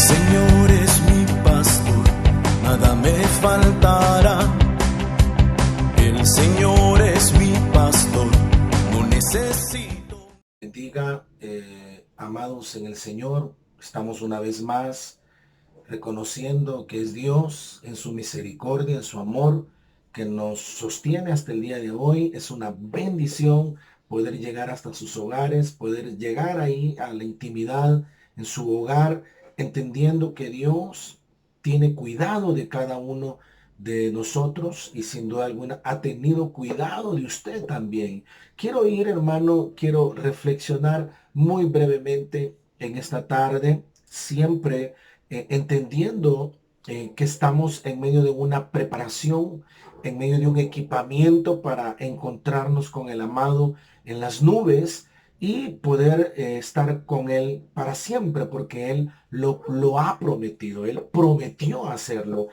Señor es mi pastor, nada me faltará. El Señor es mi pastor, no necesito. Bendiga, amados en el Señor, estamos una vez más reconociendo que es Dios en su misericordia, en su amor, que nos sostiene hasta el día de hoy. Es una bendición poder llegar hasta sus hogares, poder llegar ahí a la intimidad en su hogar, entendiendo que Dios tiene cuidado de cada uno de nosotros y sin duda alguna ha tenido cuidado de usted también. Quiero ir, hermano, quiero reflexionar muy brevemente en esta tarde, siempre entendiendo que estamos en medio de una preparación, en medio de un equipamiento para encontrarnos con el amado en las nubes y poder estar con Él para siempre, porque Él lo ha prometido, Él prometió hacerlo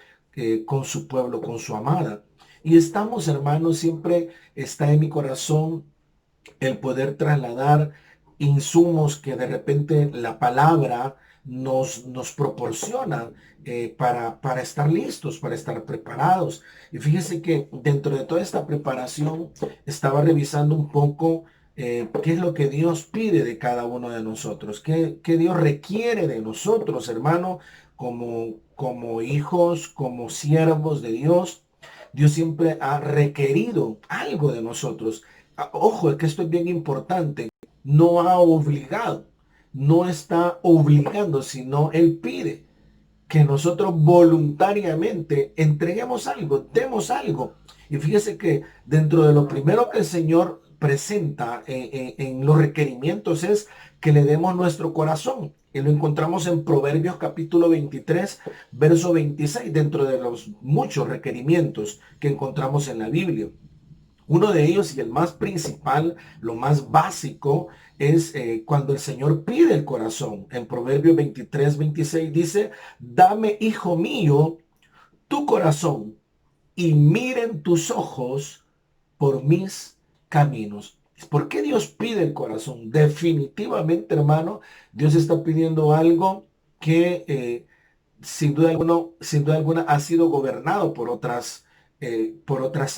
con su pueblo, con su amada. Y estamos, hermanos, siempre está en mi corazón el poder trasladar insumos que de repente la palabra nos proporciona para estar listos, para estar preparados. Y fíjese que dentro de toda esta preparación estaba revisando un poco qué es lo que Dios pide de cada uno de nosotros, qué Dios requiere de nosotros, hermano, como hijos, como siervos de Dios. Dios siempre ha requerido algo de nosotros. Ojo, es que esto es bien importante. No ha obligado, no está obligando, sino Él pide que nosotros voluntariamente entreguemos algo, demos algo. Y fíjese que dentro de lo primero que el Señor presenta en los requerimientos es que le demos nuestro corazón. Y lo encontramos en Proverbios capítulo 23, verso 26, dentro de los muchos requerimientos que encontramos en la Biblia. Uno de ellos y el más principal, lo más básico, es cuando el Señor pide el corazón. En Proverbios 23, 26 dice, dame, hijo mío, tu corazón y miren tus ojos por mis caminos. ¿Por qué Dios pide el corazón? Definitivamente, hermano, Dios está pidiendo algo que sin duda alguna ha sido gobernado por otras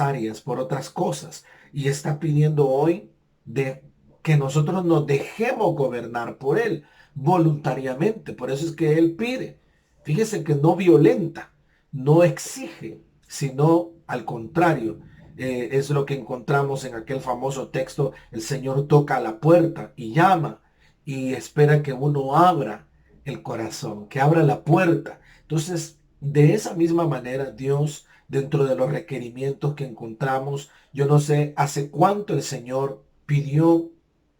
áreas, por otras cosas. Y está pidiendo hoy de que nosotros nos dejemos gobernar por Él voluntariamente. Por eso es que Él pide. Fíjese que no violenta, no exige, sino al contrario. Es lo que encontramos en aquel famoso texto. El Señor toca a la puerta y llama y espera que uno abra el corazón, que abra la puerta. Entonces, de esa misma manera, Dios, dentro de los requerimientos que encontramos, yo no sé hace cuánto el Señor pidió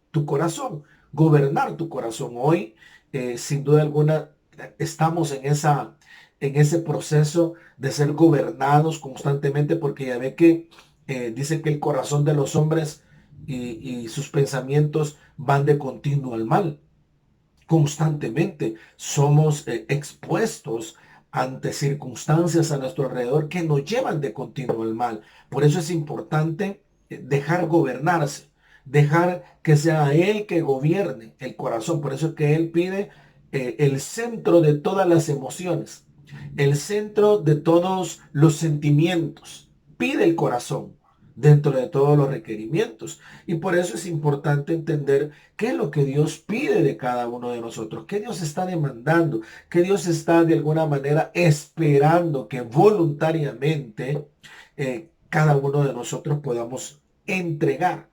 tu corazón, gobernar tu corazón. Hoy, sin duda alguna, estamos en ese proceso de ser gobernados constantemente, porque ya ve que dice que el corazón de los hombres y sus pensamientos van de continuo al mal. Constantemente somos expuestos ante circunstancias a nuestro alrededor que nos llevan de continuo al mal. Por eso es importante dejar gobernarse, dejar que sea Él que gobierne el corazón. Por eso es que Él pide el centro de todas las emociones, el centro de todos los sentimientos. Pide el corazón dentro de todos los requerimientos. Y por eso es importante entender qué es lo que Dios pide de cada uno de nosotros, qué Dios está demandando, qué Dios está de alguna manera esperando que voluntariamente cada uno de nosotros podamos entregar.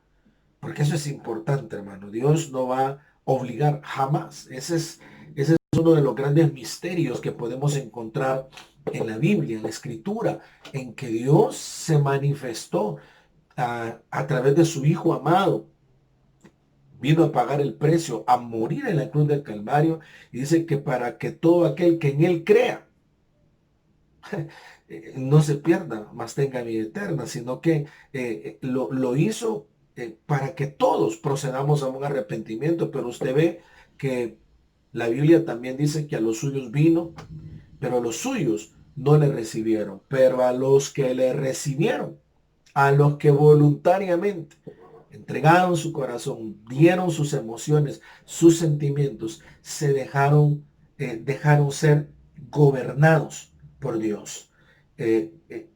Porque eso es importante, hermano. Dios no va a obligar jamás. Ese es uno de los grandes misterios que podemos encontrar en la Biblia, en la Escritura, en que Dios se manifestó a través de su Hijo amado. Vino a pagar el precio, a morir en la cruz del Calvario. Y dice que para que todo aquel que en Él crea, no se pierda, mas tenga vida eterna, sino que lo hizo para que todos procedamos a un arrepentimiento. Pero usted ve que la Biblia también dice que a los suyos vino, pero a los suyos no le recibieron. Pero a los que le recibieron, a los que voluntariamente entregaron su corazón, dieron sus emociones, sus sentimientos, se dejaron dejaron ser gobernados por Dios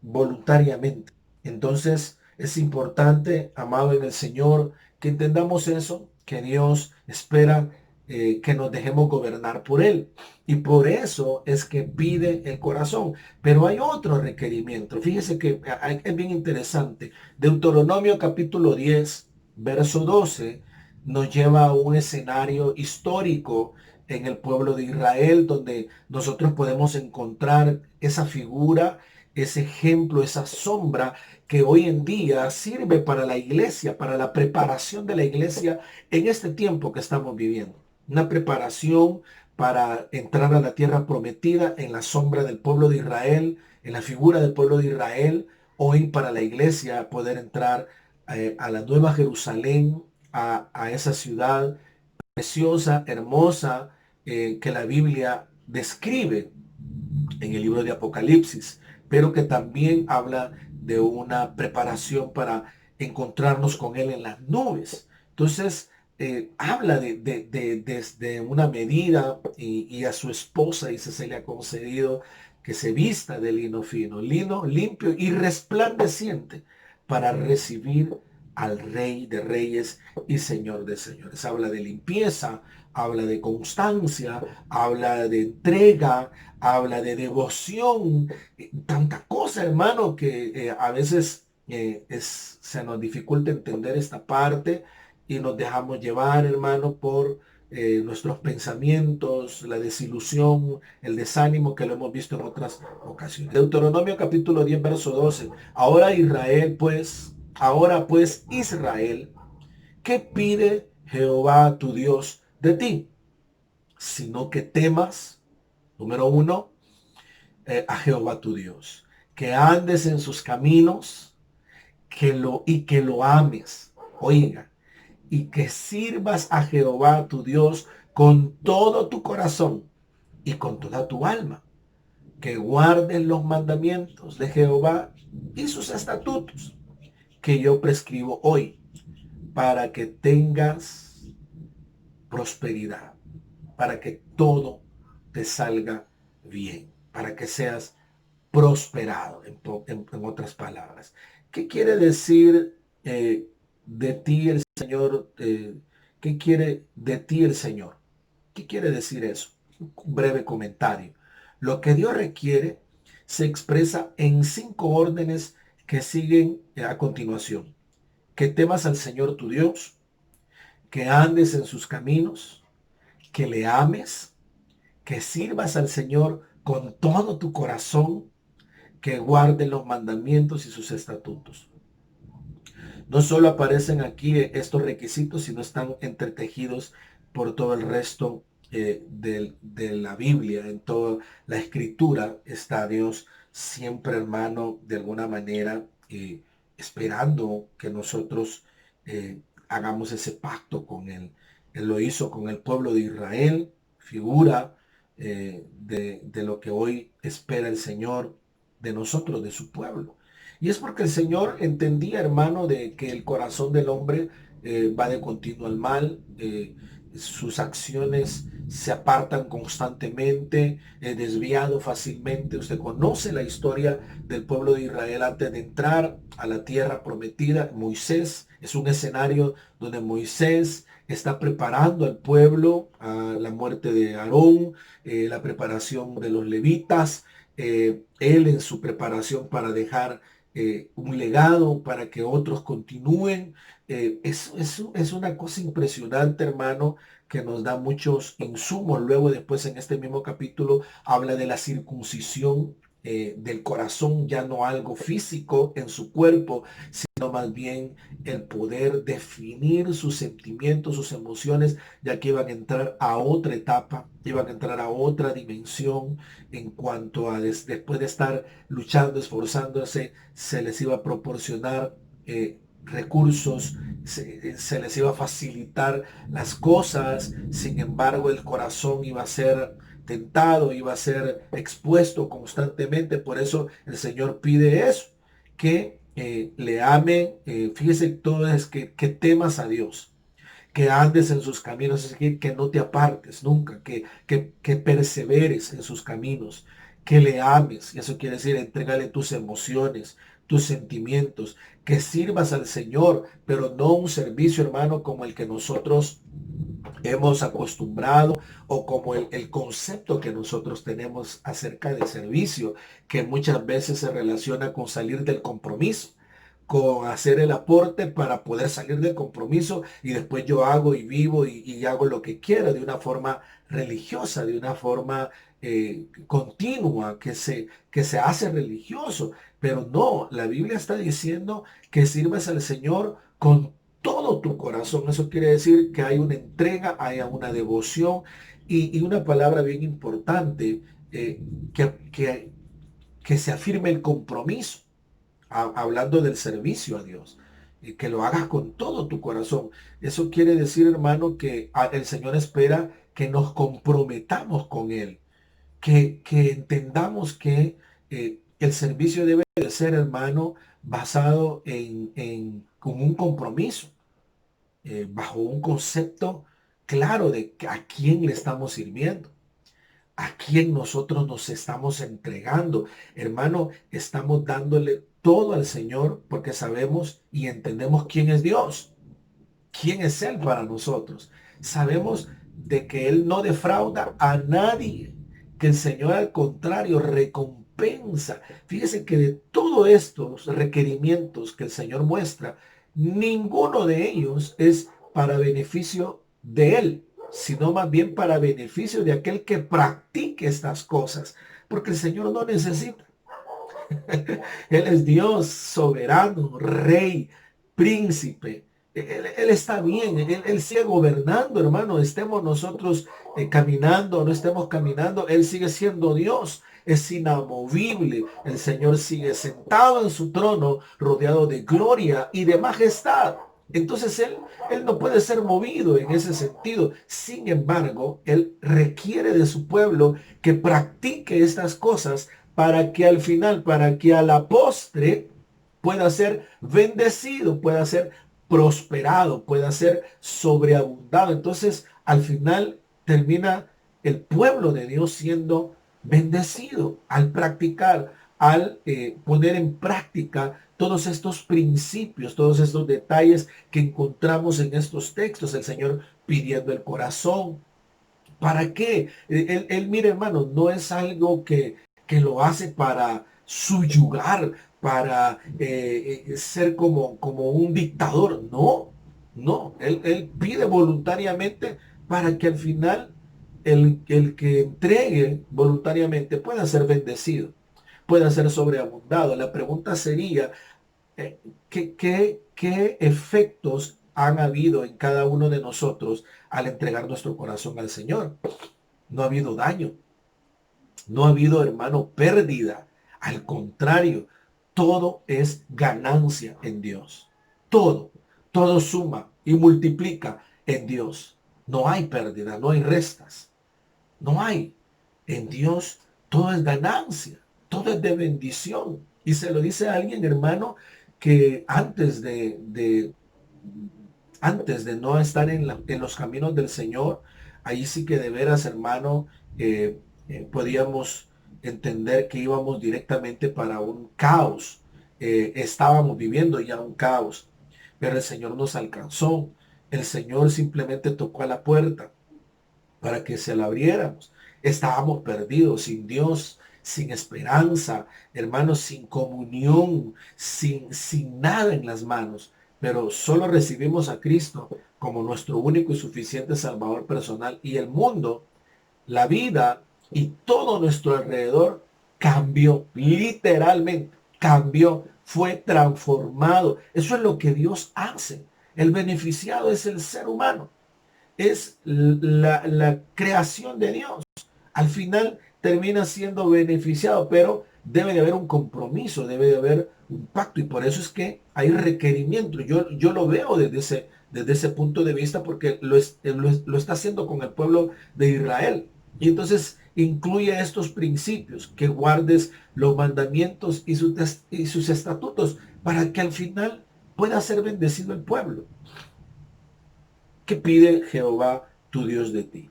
voluntariamente. Entonces es importante, amado en el Señor, que entendamos eso, que Dios espera que nos dejemos gobernar por Él. Y por eso es que pide el corazón. Pero hay otro requerimiento. Fíjese que es bien interesante. Deuteronomio capítulo 10, verso 12, nos lleva a un escenario histórico en el pueblo de Israel, donde nosotros podemos encontrar esa figura, ese ejemplo, esa sombra que hoy en día sirve para la iglesia, para la preparación de la iglesia en este tiempo que estamos viviendo. Una preparación para entrar a la tierra prometida en la sombra del pueblo de Israel, en la figura del pueblo de Israel, hoy para la iglesia poder entrar a la nueva Jerusalén, a esa ciudad preciosa, hermosa, que la Biblia describe en el libro de Apocalipsis, pero que también habla de una preparación para encontrarnos con Él en las nubes. Entonces, habla de una medida y a su esposa, dice, se le ha concedido que se vista de lino fino, lino limpio y resplandeciente para recibir al Rey de Reyes y Señor de Señores. Habla de limpieza, habla de constancia, habla de entrega, habla de devoción, tanta cosa, hermano, que a veces se nos dificulta entender esta parte y nos dejamos llevar, hermano, por nuestros pensamientos, la desilusión, el desánimo que lo hemos visto en otras ocasiones. Deuteronomio capítulo 10, verso 12. Ahora pues Israel, ¿qué pide Jehová tu Dios de ti? Sino que temas, número uno, a Jehová tu Dios, que andes en sus caminos, que lo ames, oiga, y que sirvas a Jehová tu Dios con todo tu corazón y con toda tu alma, que guardes los mandamientos de Jehová y sus estatutos que yo prescribo hoy, para que tengas prosperidad, para que todo te salga bien, para que seas prosperado, en otras palabras. ¿Qué quiere decir de ti el Señor? ¿Qué quiere de ti el Señor? ¿Qué quiere decir eso? Un breve comentario. Lo que Dios requiere se expresa en 5 órdenes que siguen a continuación. Que temas al Señor tu Dios, que andes en sus caminos, que le ames, que sirvas al Señor con todo tu corazón, que guarden los mandamientos y sus estatutos. No solo aparecen aquí estos requisitos, sino están entretejidos por todo el resto de la Biblia. En toda la escritura está Dios siempre, hermano, de alguna manera esperando que nosotros hagamos ese pacto con Él. Él lo hizo con el pueblo de Israel, figura de lo que hoy espera el Señor de nosotros, de su pueblo. Y es porque el Señor entendía, hermano, de que el corazón del hombre va de continuo al mal, sus acciones se apartan constantemente, desviado fácilmente. Usted conoce la historia del pueblo de Israel antes de entrar a la tierra prometida. Moisés es un escenario donde Moisés está preparando al pueblo a la muerte de Aarón, la preparación de los levitas, él en su preparación para dejar un legado para que otros continúen. Es una cosa impresionante, hermano, que nos da muchos insumos. Luego, después, en este mismo capítulo, habla de la circuncisión del corazón, ya no algo físico en su cuerpo, sino más bien el poder definir sus sentimientos, sus emociones, ya que iban a entrar a otra etapa, iban a entrar a otra dimensión en cuanto a después de estar luchando, esforzándose, se les iba a proporcionar recursos, se les iba a facilitar las cosas. Sin embargo, el corazón iba a ser tentado, iba a ser expuesto constantemente. Por eso el Señor pide eso, que le ame. Fíjese todo es que temas a Dios, que andes en sus caminos, es decir, que no te apartes nunca, que perseveres en sus caminos, que le ames. Y eso quiere decir, entrégale tus emociones, tus sentimientos, que sirvas al Señor, pero no un servicio, hermano, como el que nosotros hemos acostumbrado o como el concepto que nosotros tenemos acerca del servicio, que muchas veces se relaciona con salir del compromiso, con hacer el aporte para poder salir del compromiso y después yo hago y vivo y hago lo que quiera de una forma religiosa, de una forma continua, que se hace religioso. Pero no, la Biblia está diciendo que sirvas al Señor con todo tu corazón. Eso quiere decir que hay una entrega, hay una devoción y una palabra bien importante, que se afirme el compromiso, hablando del servicio a Dios, y que lo hagas con todo tu corazón. Eso quiere decir, hermano, que el Señor espera que nos comprometamos con Él, que entendamos que el servicio debe de ser, hermano, basado con un compromiso, bajo un concepto claro de a quién le estamos sirviendo, a quién nosotros nos estamos entregando. Hermano, estamos dándole todo al Señor porque sabemos y entendemos quién es Dios, quién es Él para nosotros. Sabemos de que Él no defrauda a nadie, que el Señor al contrario recompensa. Fíjese que de todos estos requerimientos que el Señor muestra, ninguno de ellos es para beneficio de Él, sino más bien para beneficio de aquel que practique estas cosas, porque el Señor no necesita. Él es Dios soberano, rey, príncipe. Él está bien, él sigue gobernando, hermano. Estemos nosotros caminando o no estemos caminando, Él sigue siendo Dios. Es inamovible. El Señor sigue sentado en su trono, rodeado de gloria y de majestad. Entonces él no puede ser movido en ese sentido. Sin embargo, Él requiere de su pueblo que practique estas cosas para que al final, para que a la postre pueda ser bendecido, pueda ser prosperado, pueda ser sobreabundado. Entonces, al final termina el pueblo de Dios siendo bendecido al practicar, al poner en práctica todos estos principios, todos estos detalles que encontramos en estos textos. El Señor pidiendo el corazón. ¿Para qué? Mire, hermano, no es algo que lo hace para subyugar, para ser como un dictador. No, no. Él pide voluntariamente para que al final el que entregue voluntariamente pueda ser bendecido, pueda ser sobreabundado. La pregunta sería, ¿qué efectos han habido en cada uno de nosotros al entregar nuestro corazón al Señor? No ha habido daño, no ha habido, hermano, pérdida. Al contrario, todo es ganancia en Dios. Todo, todo suma y multiplica en Dios. No hay pérdida, no hay restas, no hay. En Dios todo es ganancia, todo es de bendición. Y se lo dice a alguien, hermano, que antes de no estar en los caminos del Señor, ahí sí que de veras, hermano, podíamos entender que íbamos directamente para un caos. Estábamos viviendo ya un caos, pero el Señor nos alcanzó. El Señor simplemente tocó a la puerta para que se la abriéramos. Estábamos perdidos, sin Dios, sin esperanza, hermanos, sin comunión, sin nada en las manos. Pero solo recibimos a Cristo como nuestro único y suficiente Salvador personal. Y el mundo, la vida y todo nuestro alrededor cambió, literalmente cambió, fue transformado. Eso es lo que Dios hace. El beneficiado es el ser humano, es la creación de Dios. Al final termina siendo beneficiado, pero debe de haber un compromiso, debe de haber un pacto, y por eso es que hay requerimientos. Yo lo veo desde ese punto de vista, porque lo está haciendo con el pueblo de Israel. Y entonces incluye estos principios, que guardes los mandamientos y sus estatutos, para que al final pueda ser bendecido el pueblo. ¿Qué pide Jehová tu Dios de ti?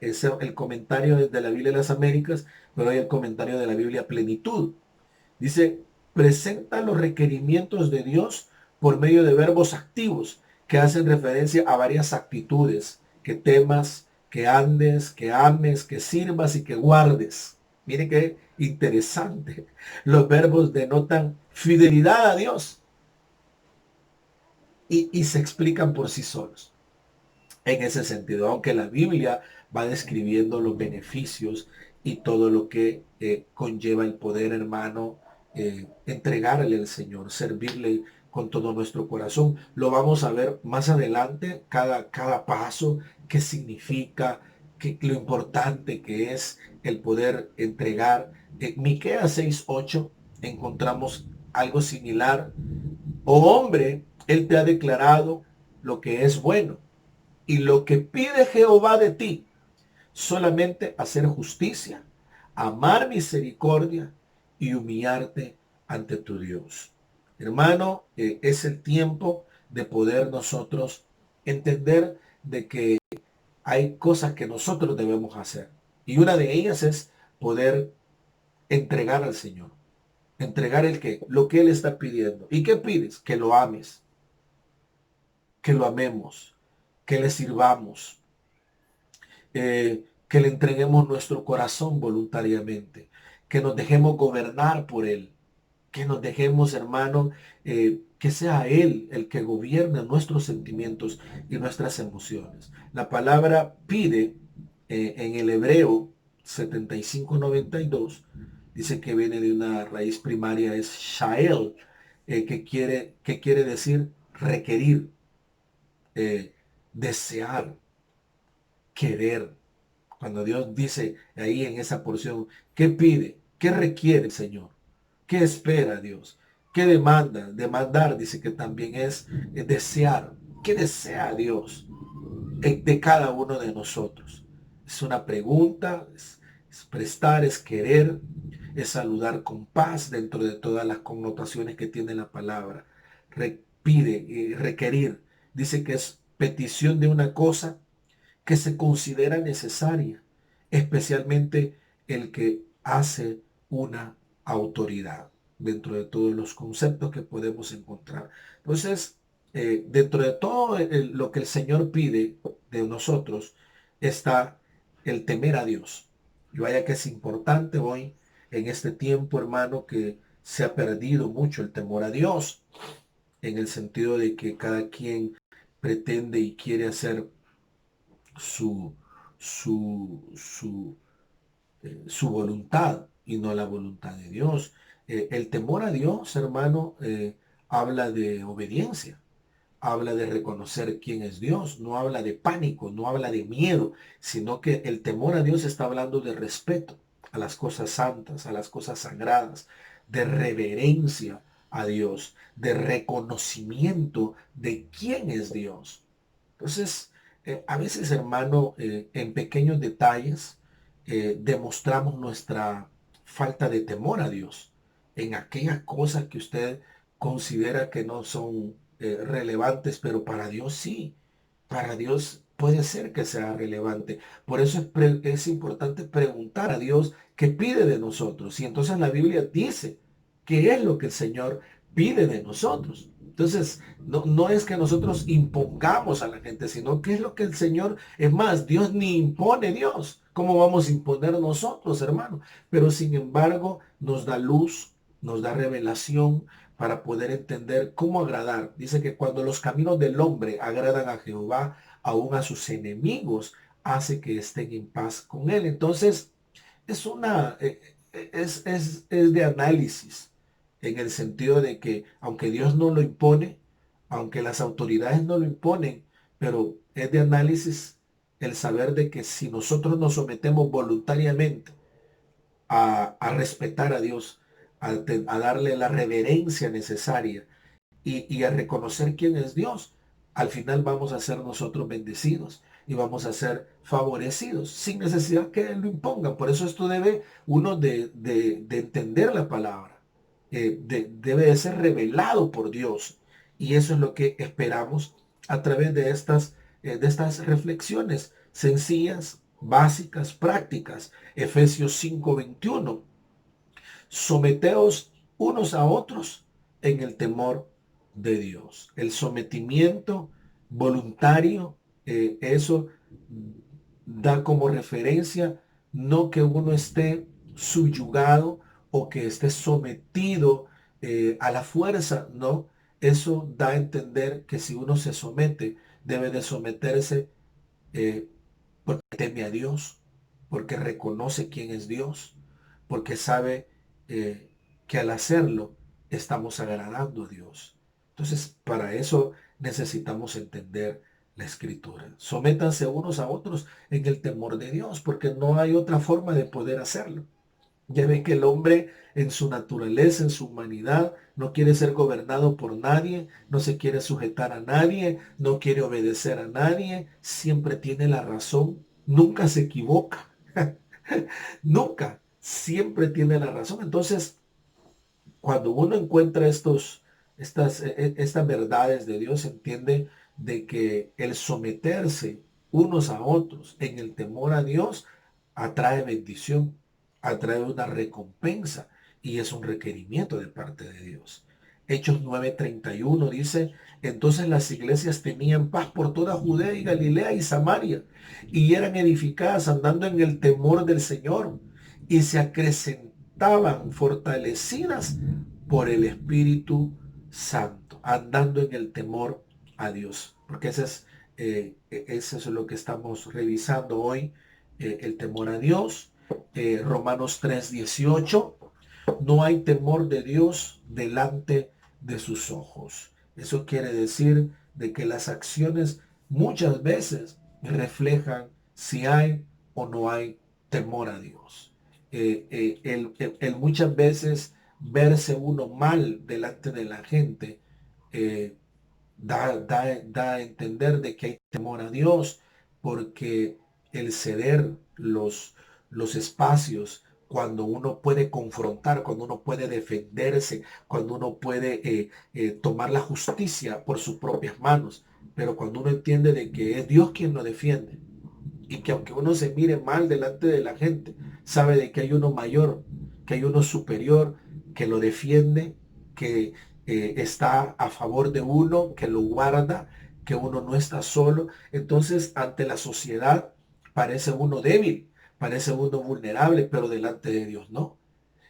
El comentario de la Biblia de las Américas, pero hay el comentario de la Biblia Plenitud. Dice, presenta los requerimientos de Dios por medio de verbos activos que hacen referencia a varias actitudes, que temas, que andes, que ames, que sirvas y que guardes. Miren qué interesante. Los verbos denotan fidelidad a Dios y se explican por sí solos en ese sentido, aunque la Biblia va describiendo los beneficios y todo lo que conlleva el poder, hermano, entregarle al Señor, servirle con todo nuestro corazón. Lo vamos a ver más adelante, cada paso, qué significa, lo importante que es el poder entregar. En Miqueas 6:8 encontramos algo similar. Oh hombre, Él te ha declarado lo que es bueno y lo que pide Jehová de ti, solamente hacer justicia, amar misericordia y humillarte ante tu Dios. Hermano, es el tiempo de poder nosotros entender de que hay cosas que nosotros debemos hacer. Y una de ellas es poder entregar al Señor. Entregar el que, lo que Él está pidiendo. ¿Y qué pides? Que lo ames, que lo amemos, que le sirvamos, que le entreguemos nuestro corazón voluntariamente, que nos dejemos gobernar por Él, que nos dejemos, hermano, que sea Él el que gobierne nuestros sentimientos y nuestras emociones. La palabra pide en el hebreo 7592 dice que viene de una raíz primaria, es shael, que quiere decir requerir, desear, querer. Cuando Dios dice ahí en esa porción, ¿qué pide? ¿Qué requiere el Señor? ¿Qué espera Dios? ¿Qué demanda? Demandar dice que también es desear. ¿Qué desea Dios de cada uno de nosotros? Es una pregunta, es prestar, es querer, es saludar con paz dentro de todas las connotaciones que tiene la palabra. Pide, requerir. Dice que es petición de una cosa que se considera necesaria, especialmente el que hace una autoridad dentro de todos los conceptos que podemos encontrar. Entonces, dentro de todo lo que el Señor pide de nosotros está el temer a Dios. Y vaya que es importante hoy, en este tiempo, hermano, que se ha perdido mucho el temor a Dios, en el sentido de que cada quien pretende y quiere hacer su, su voluntad y no la voluntad de Dios. El temor a Dios, hermano, habla de obediencia, habla de reconocer quién es Dios, no habla de pánico, no habla de miedo, sino que el temor a Dios está hablando de respeto a las cosas santas, a las cosas sagradas, de reverencia a Dios, de reconocimiento de quién es Dios. Entonces, a veces, hermano, en pequeños detalles demostramos nuestra falta de temor a Dios en aquellas cosas que usted considera que no son relevantes, pero para Dios sí. Para Dios puede ser que sea relevante. Por eso es importante preguntar a Dios qué pide de nosotros. Y entonces la Biblia dice qué es lo que el Señor pide de nosotros. Entonces, no es que nosotros impongamos a la gente, sino que es lo que el Señor, es más, Dios ni impone Dios. ¿Cómo vamos a imponer nosotros, hermano? Pero sin embargo, nos da luz, nos da revelación para poder entender cómo agradar. Dice que cuando los caminos del hombre agradan a Jehová, aún a sus enemigos, hace que estén en paz con él. Entonces, es una, es de análisis en el sentido de que aunque Dios no lo impone, aunque las autoridades no lo imponen, pero es de análisis el saber de que si nosotros nos sometemos voluntariamente a respetar a Dios, a darle la reverencia necesaria y a reconocer quién es Dios, al final vamos a ser nosotros bendecidos y vamos a ser favorecidos sin necesidad que Él lo imponga. Por eso esto debe uno de entender la palabra. Debe de ser revelado por Dios. Y eso es lo que esperamos a través de estas de estas reflexiones sencillas, básicas, prácticas. Efesios 5:21. Someteos unos a otros en el temor de Dios. El sometimiento voluntario, eso da como referencia no que uno esté subyugado o que esté sometido a la fuerza, no. Eso da a entender que si uno se somete, debe de someterse eh, porque teme a Dios, porque reconoce quién es Dios, porque sabe eh, que al hacerlo estamos agradando a Dios. Entonces, para eso necesitamos entender la escritura. Sométanse unos a otros en el temor de Dios, porque no hay otra forma de poder hacerlo. Ya ven que el hombre en su naturaleza, en su humanidad, no quiere ser gobernado por nadie, no se quiere sujetar a nadie, no quiere obedecer a nadie, siempre tiene la razón, nunca se equivoca, nunca, siempre tiene la razón. Entonces, cuando uno encuentra estas verdades de Dios, entiende de que el someterse unos a otros en el temor a Dios atrae bendición, atrae una recompensa y es un requerimiento de parte de Dios. Hechos 9:31 dice, entonces las iglesias tenían paz por toda Judea y Galilea y Samaria y eran edificadas andando en el temor del Señor y se acrecentaban fortalecidas por el Espíritu Santo, andando en el temor a Dios. Porque eso es lo que estamos revisando hoy, el temor a Dios. Romanos 3:18, no hay temor de Dios delante de sus ojos. Eso quiere decir de que las acciones muchas veces reflejan si hay o no hay temor a Dios. El muchas veces verse uno mal delante de la gente eh, da a entender de que hay temor a Dios, porque el ceder los espacios, cuando uno puede confrontar, cuando uno puede defenderse, cuando uno puede tomar la justicia por sus propias manos, pero cuando uno entiende de que es Dios quien lo defiende y que aunque uno se mire mal delante de la gente, sabe de que hay uno mayor, que hay uno superior, que lo defiende, que está a favor de uno, que lo guarda, que uno no está solo. Entonces, ante la sociedad parece uno débil, parece uno vulnerable, pero delante de Dios no.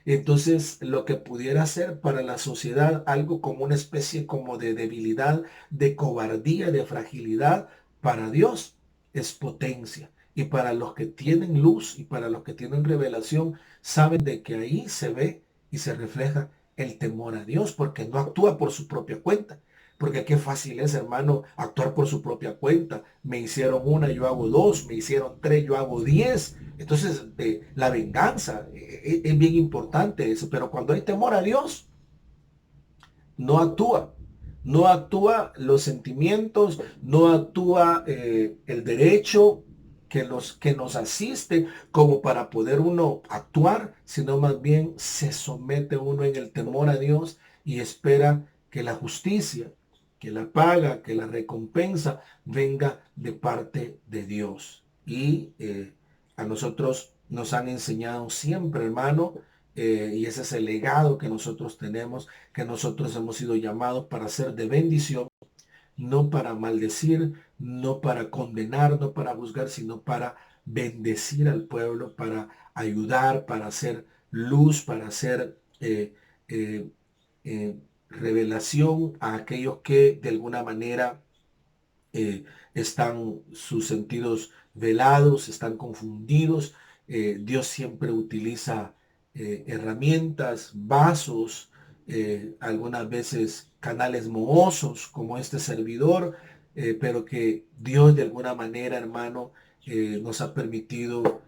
Entonces, lo que pudiera ser para la sociedad algo como una especie como de debilidad, de cobardía, de fragilidad, para Dios es potencia. Y para los que tienen luz y para los que tienen revelación, saben de que ahí se ve y se refleja el temor a Dios, porque no actúa por su propia cuenta. Porque qué fácil es, hermano, actuar por su propia cuenta. Me hicieron una, yo hago dos, me hicieron tres, yo hago 10. Entonces, la venganza es bien importante eso, pero cuando hay temor a Dios, no actúa. No actúa los sentimientos, no actúa el derecho que nos asiste como para poder uno actuar, sino más bien se somete uno en el temor a Dios y espera que la justicia, que la paga, que la recompensa venga de parte de Dios. Y a nosotros nos han enseñado siempre, hermano, y ese es el legado que nosotros tenemos, que nosotros hemos sido llamados para ser de bendición, no para maldecir, no para condenar, no para juzgar, sino para bendecir al pueblo, para ayudar, para hacer luz, para hacer eh, revelación a aquellos que de alguna manera están sus sentidos velados, están confundidos. Dios siempre utiliza herramientas, vasos, algunas veces canales mohosos como este servidor, pero que Dios de alguna manera, hermano, nos ha permitido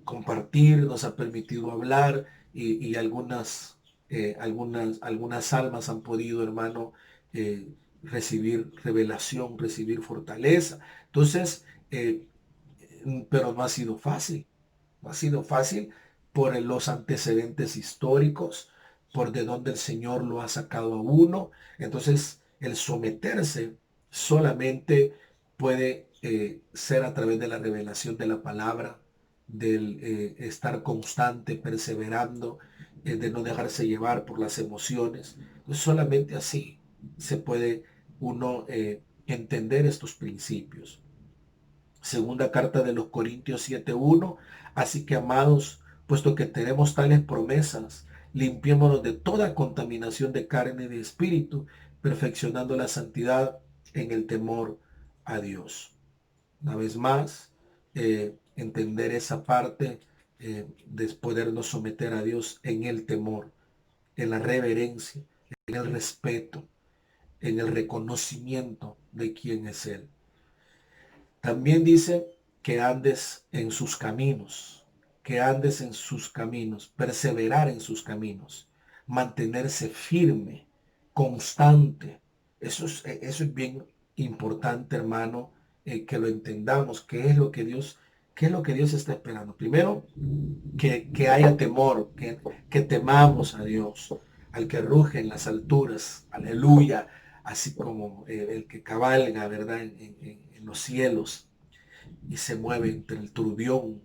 compartir, nos ha permitido hablar y algunas almas han podido, hermano, recibir revelación, recibir fortaleza. Entonces, pero no ha sido fácil, no ha sido fácil por los antecedentes históricos, por de donde el Señor lo ha sacado a uno. Entonces, el someterse solamente puede ser a través de la revelación de la palabra, del estar constante, perseverando, de no dejarse llevar por las emociones. Pues solamente así se puede uno entender estos principios. Segunda carta de los Corintios 7:1. Así que, amados, puesto que tenemos tales promesas, limpiémonos de toda contaminación de carne y de espíritu, perfeccionando la santidad en el temor a Dios. Una vez más, entender esa parte de podernos someter a Dios en el temor, en la reverencia, en el respeto, en el reconocimiento de quién es Él. También dice que andes en sus caminos, que andes en sus caminos, perseverar en sus caminos, mantenerse firme, constante. Eso es bien importante, hermano, que lo entendamos, qué es lo que Dios está esperando. Primero, que haya temor, que temamos a Dios, al que ruge en las alturas, aleluya, así como el que cabalga, ¿verdad? En los cielos y se mueve entre el turbión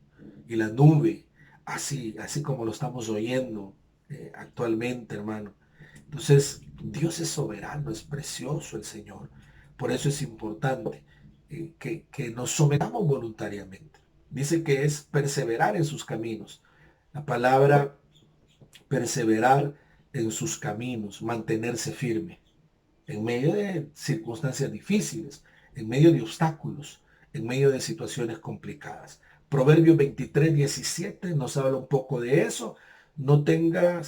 y la nube, así como lo estamos oyendo actualmente, hermano. Entonces, Dios es soberano, es precioso el Señor. Por eso es importante que nos sometamos voluntariamente. Dice que es perseverar en sus caminos. La palabra perseverar en sus caminos, mantenerse firme en medio de circunstancias difíciles, en medio de obstáculos, en medio de situaciones complicadas. Proverbios 23:17 nos habla un poco de eso. No tenga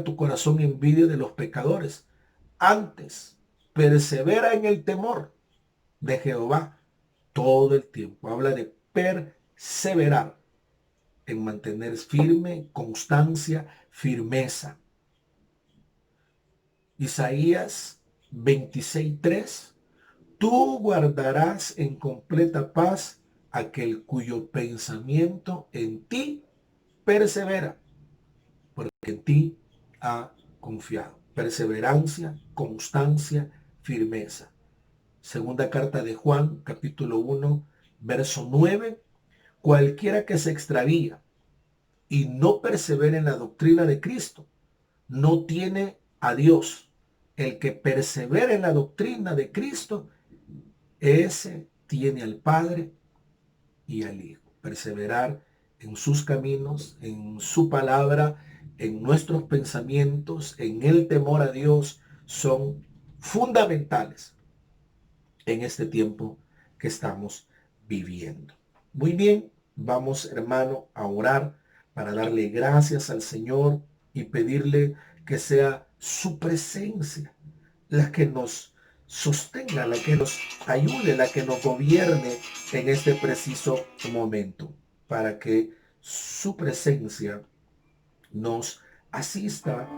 tu corazón envidia de los pecadores. Antes, persevera en el temor de Jehová todo el tiempo. Habla de perseverar, en mantener firme, constancia, firmeza. Isaías 26:3. Tú guardarás en completa paz aquel cuyo pensamiento en ti persevera, porque en ti ha confiado. Perseverancia, constancia, firmeza. Segunda carta de Juan, capítulo 1, verso 9. Cualquiera que se extravía y no persevera en la doctrina de Cristo, no tiene a Dios. El que persevera en la doctrina de Cristo, ese tiene al Padre y al Hijo. Perseverar en sus caminos, en su palabra, en nuestros pensamientos, en el temor a Dios, son fundamentales en este tiempo que estamos viviendo. Muy bien, vamos, hermano, a orar para darle gracias al Señor y pedirle que sea su presencia la que nos sostenga, la que nos ayude, la que nos gobierne en este preciso momento, para que su presencia nos asista,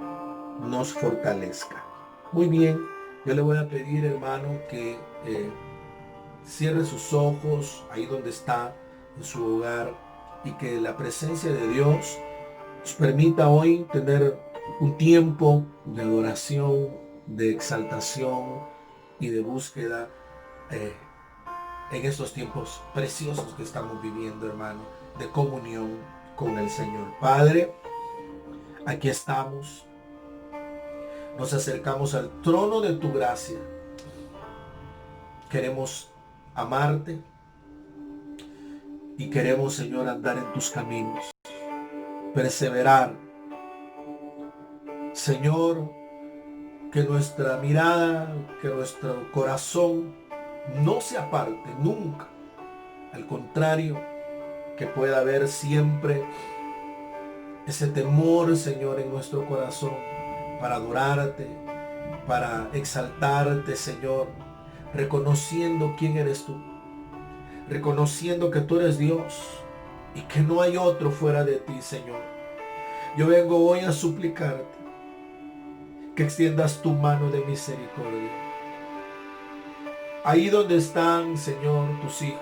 nos fortalezca. Muy bien, yo le voy a pedir, hermano, que cierre sus ojos ahí donde está, en su hogar, y que la presencia de Dios nos permita hoy tener un tiempo de adoración, de exaltación y de búsqueda en estos tiempos preciosos que estamos viviendo, hermano, de comunión con el Señor. Padre, aquí estamos, nos acercamos al trono de tu gracia. Queremos amarte y queremos, Señor, andar en tus caminos, perseverar. Señor, que nuestra mirada, que nuestro corazón no se aparte nunca. Al contrario, que pueda haber siempre ese temor, Señor, en nuestro corazón para adorarte, para exaltarte, Señor, reconociendo quién eres tú, reconociendo que tú eres Dios y que no hay otro fuera de ti, Señor. Yo vengo hoy a suplicarte que extiendas tu mano de misericordia. Ahí donde están, Señor, tus hijos,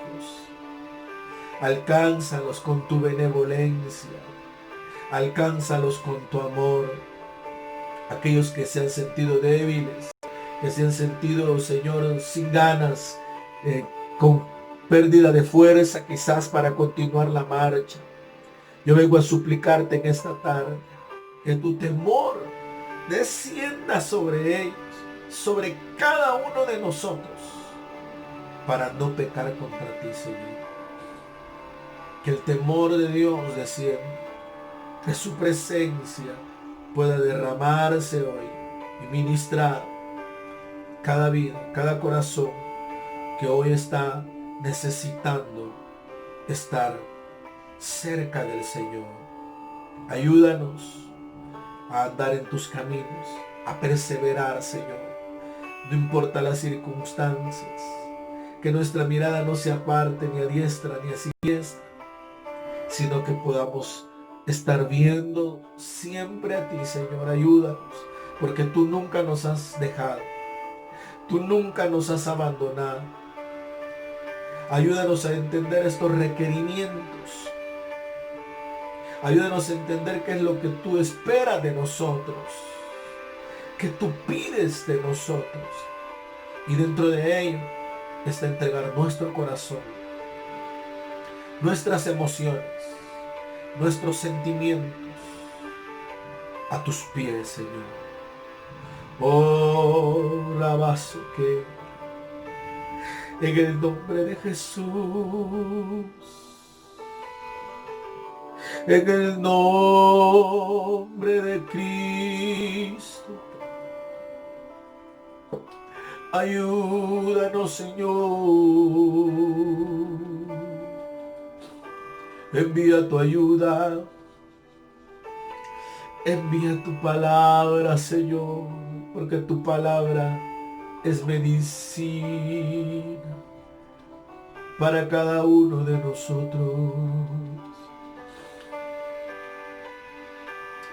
alcánzalos con tu benevolencia, alcánzalos con tu amor. Aquellos que se han sentido débiles, que se han sentido, Señor, sin ganas, pérdida de fuerza quizás para continuar la marcha. Yo vengo a suplicarte en esta tarde que tu temor descienda sobre ellos, sobre cada uno de nosotros, para no pecar contra ti, Señor. Que el temor de Dios descienda, que su presencia pueda derramarse hoy y ministrar cada vida, cada corazón que hoy está necesitando estar cerca del Señor. Ayúdanos a andar en tus caminos, a perseverar, Señor. No importa las circunstancias, que nuestra mirada no se aparte ni a diestra ni a siniestra, sino que podamos estar viendo siempre a ti, Señor. Ayúdanos, porque tú nunca nos has dejado, tú nunca nos has abandonado. Ayúdanos a entender estos requerimientos. Ayúdanos a entender qué es lo que tú esperas de nosotros, que tú pides de nosotros. Y dentro de ello está entregar nuestro corazón, nuestras emociones, nuestros sentimientos a tus pies, Señor. Oh, rabazo que en el nombre de Jesús, en el nombre de Cristo, ayúdanos, Señor. Envía tu ayuda. Envía tu palabra, Señor, porque tu palabra es medicina para cada uno de nosotros.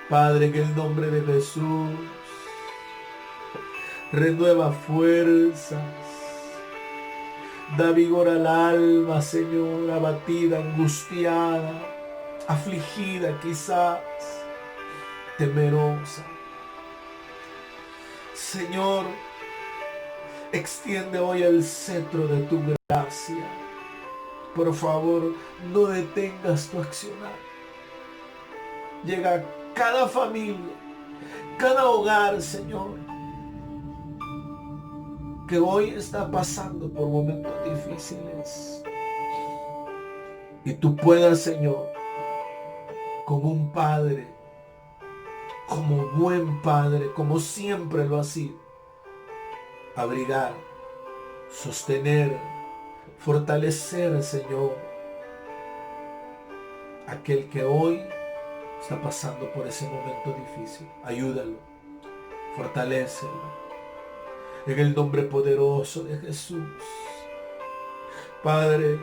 Padre, en el nombre de Jesús, renueva fuerzas, da vigor al alma, Señor, abatida, angustiada, afligida quizás, temerosa. Señor, extiende hoy el cetro de tu gracia. Por favor, no detengas tu accionar. Llega a cada familia, cada hogar, Señor, que hoy está pasando por momentos difíciles. Y tú puedas, Señor, como un padre, como buen padre, como siempre lo has sido, abrigar, sostener, fortalecer, Señor, aquel que hoy está pasando por ese momento difícil. Ayúdalo, fortalécelo, en el nombre poderoso de Jesús. Padre,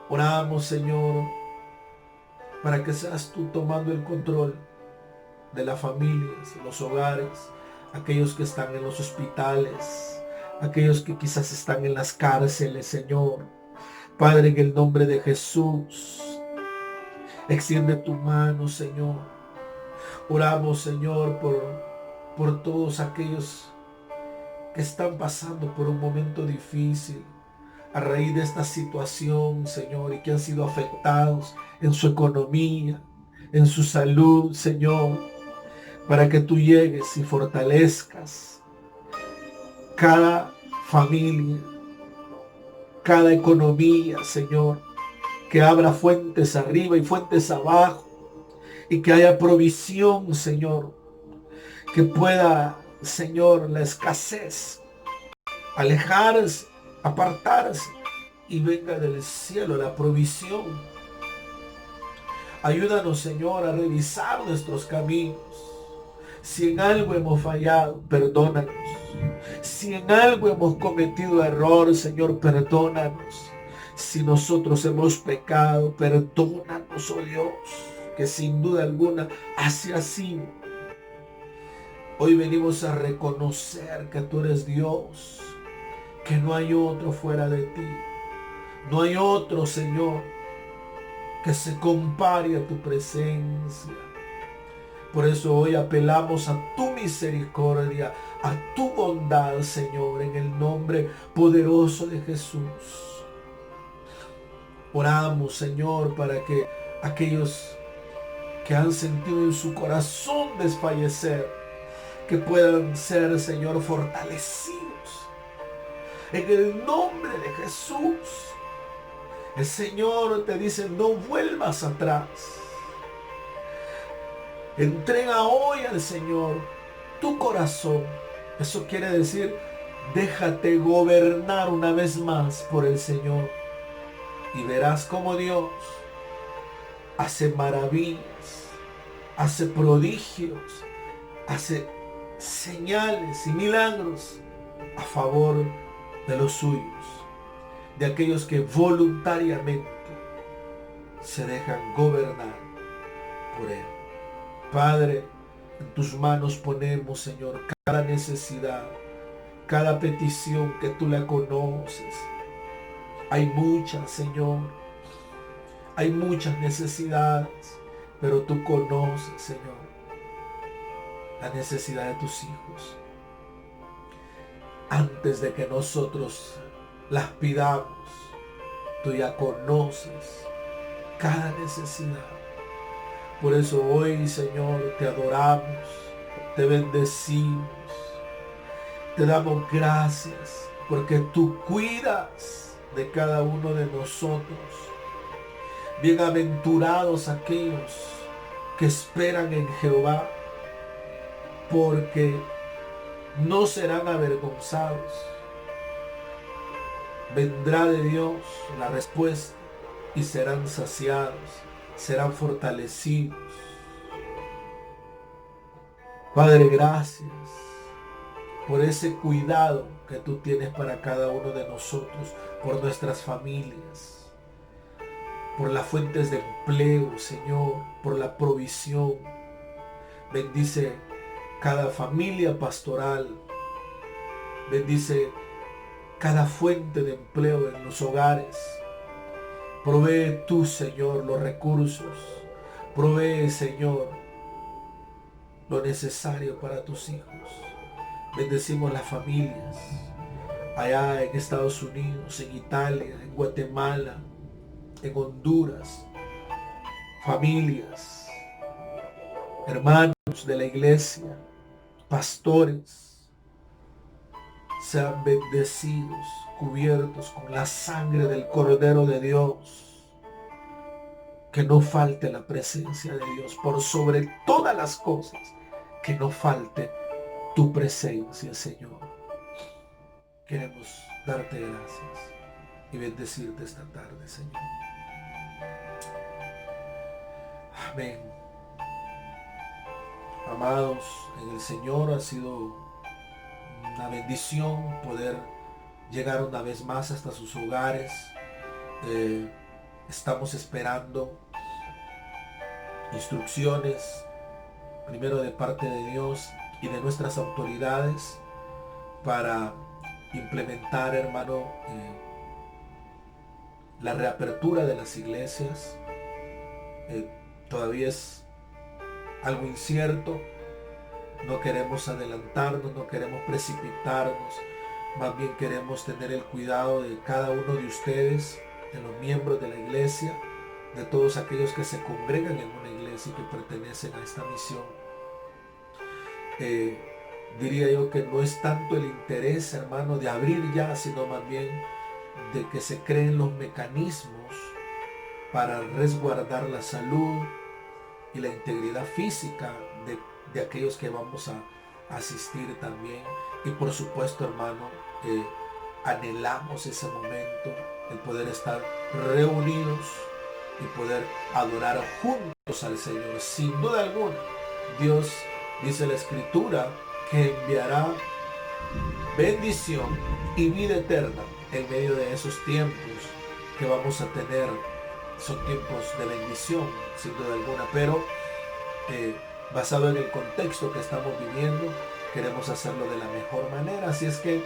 oramos, Señor, para que seas tú tomando el control de las familias, de los hogares, aquellos que están en los hospitales, aquellos que quizás están en las cárceles, Señor. Padre, en el nombre de Jesús, extiende tu mano, Señor. Oramos, Señor, por todos aquellos que están pasando por un momento difícil a raíz de esta situación, Señor, y que han sido afectados en su economía, en su salud, Señor, para que tú llegues y fortalezcas cada familia, cada economía, Señor, que abra fuentes arriba y fuentes abajo, y que haya provisión, Señor, que pueda, Señor, la escasez alejarse, apartarse, y venga del cielo la provisión. Ayúdanos, Señor, a revisar nuestros caminos. Si en algo hemos fallado, perdónanos. Si en algo hemos cometido error, Señor, perdónanos. Si nosotros hemos pecado, perdónanos, oh Dios, que sin duda alguna así ha sido. Hoy venimos a reconocer que tú eres Dios, que no hay otro fuera de ti. No hay otro, Señor, que se compare a tu presencia. Por eso hoy apelamos a tu misericordia, a tu bondad, Señor, en el nombre poderoso de Jesús. Oramos, Señor, para que aquellos que han sentido en su corazón desfallecer, que puedan ser, Señor, fortalecidos. En el nombre de Jesús, el Señor te dice, no vuelvas atrás. Entrega hoy al Señor tu corazón. Eso quiere decir, déjate gobernar una vez más por el Señor. Y verás cómo Dios hace maravillas, hace prodigios, hace señales y milagros a favor de los suyos, de aquellos que voluntariamente se dejan gobernar por Él. Padre, en tus manos ponemos, Señor, cada necesidad, cada petición que tú la conoces. Hay muchas, Señor, hay muchas necesidades, pero tú conoces, Señor, la necesidad de tus hijos. Antes de que nosotros las pidamos, tú ya conoces cada necesidad. Por eso hoy, Señor, te adoramos, te bendecimos, te damos gracias, porque tú cuidas de cada uno de nosotros. Bienaventurados aquellos que esperan en Jehová, porque no serán avergonzados. Vendrá de Dios la respuesta y serán saciados, serán fortalecidos. Padre, gracias por ese cuidado que tú tienes para cada uno de nosotros, por nuestras familias, por las fuentes de empleo, Señor, por la provisión. Bendice cada familia pastoral. Bendice cada fuente de empleo en los hogares. Provee tú, Señor, los recursos. Provee, Señor, lo necesario para tus hijos. Bendecimos las familias allá en Estados Unidos, en Italia, en Guatemala, en Honduras. Familias, hermanos de la iglesia, pastores, sean bendecidos, cubiertos con la sangre del Cordero de Dios. Que no falte la presencia de Dios por sobre todas las cosas. Que no falte tu presencia, Señor. Queremos darte gracias y bendecirte esta tarde, Señor. Amén. Amados en el Señor, ha sido una bendición poder llegar una vez más hasta sus hogares. Estamos esperando instrucciones, primero de parte de Dios y de nuestras autoridades, para implementar, hermano, la reapertura de las iglesias. Todavía es algo incierto. No queremos adelantarnos, no queremos precipitarnos. Más bien queremos tener el cuidado de cada uno de ustedes, de los miembros de la iglesia, de todos aquellos que se congregan en una iglesia y que pertenecen a esta misión. Diría yo que no es tanto el interés, hermano, de abrir ya, sino más bien de que se creen los mecanismos para resguardar la salud y la integridad física de aquellos que vamos a asistir también. Y por supuesto, hermano, anhelamos ese momento, el poder estar reunidos y poder adorar juntos al Señor. Sin duda alguna, Dios, dice la Escritura, que enviará bendición y vida eterna en medio de esos tiempos que vamos a tener. Son tiempos de bendición, sin duda alguna, pero basado en el contexto que estamos viviendo, queremos hacerlo de la mejor manera. Así es que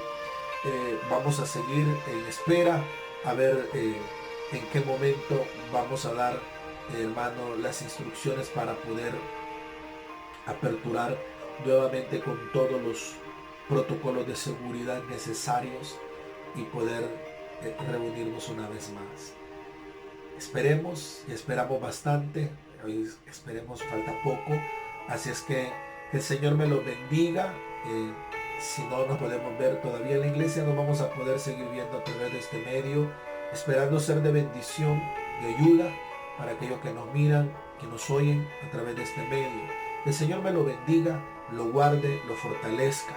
vamos a seguir en espera a ver en qué momento vamos a dar, hermano, las instrucciones para poder aperturar nuevamente con todos los protocolos de seguridad necesarios y poder reunirnos una vez más. Esperemos y esperamos bastante. Hoy esperemos, falta poco. Así es que el Señor me los bendiga. Si no nos podemos ver todavía en la iglesia, nos vamos a poder seguir viendo a través de este medio, esperando ser de bendición, de ayuda para aquellos que nos miran, que nos oyen a través de este medio. El Señor me lo bendiga, lo guarde, lo fortalezca,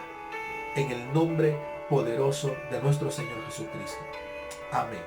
en el nombre poderoso de nuestro Señor Jesucristo. Amén.